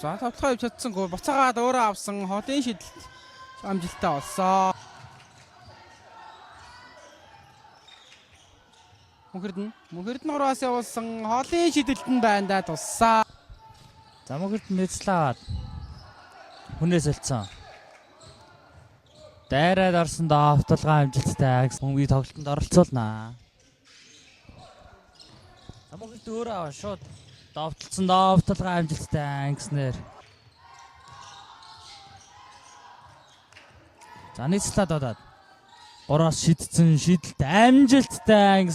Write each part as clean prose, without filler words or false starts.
За тоглохоо явж чадсангүй буцаагаад өөрөө авсан хоолын шидэлт амжилттай болсон. Мөнхөрд нь ураас явуулсан хоолын шидэлтэн байндаа туссан. За мөнхөрд нэцлээд хүнээс олцсон. Дайраад орсон давталгаа амжилттай хүмүүний тоглолтод оролцуулнаа. За мөнхөрд өөрөө аваа шууд давталсан давталгаа амжилттай гэснээр. За нэцлээд удаад. Ураас шидсэн шидэлт амжилттай.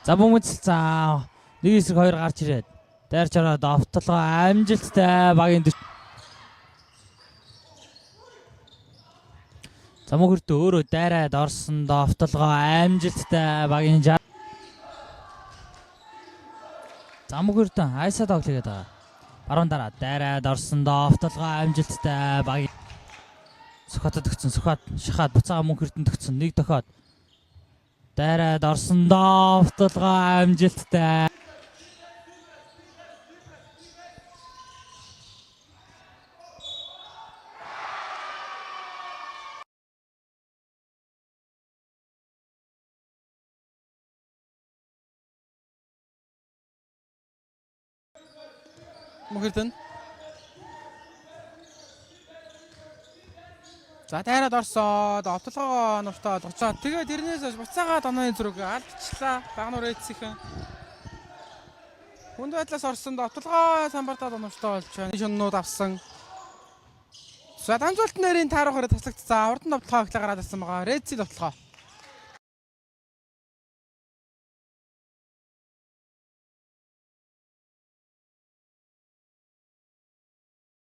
За бүмэцэлцээ. Нэг эсрэг хоёр гарч ирээд. Дайрч ороод давталгаа амжилттай багийн За мөнхөрд өөрөө дайраад орсон давталгаа амжилттай багийн За мөнхөрд айсаа тоглогээд байгаа. Баруун дараа дайраад орсон давталгаа амжилттай багийн Сүхатад өгсөн Сүхат шахаад буцаага мөнхөрдөнд өгсөн нэг дохоод дайраад орсон давталгаа амжилттай Мөнхөрд За дайраад орсоо давталгаа нуртаа дуцаад тэгээ тэрнээс буцаагаад ононы зүрэг алдчихлаа. Багнуур эцсийнхэн. Хүнд байдлаас орсон давталгаа самбартаад онортой болж байна. Шуннууд авсан. За дамжуулт нэрийн таарах хэрэг таслагдсан. Урдан давталгаа гараад ирсэн байгаа. Рэдси давталгаа.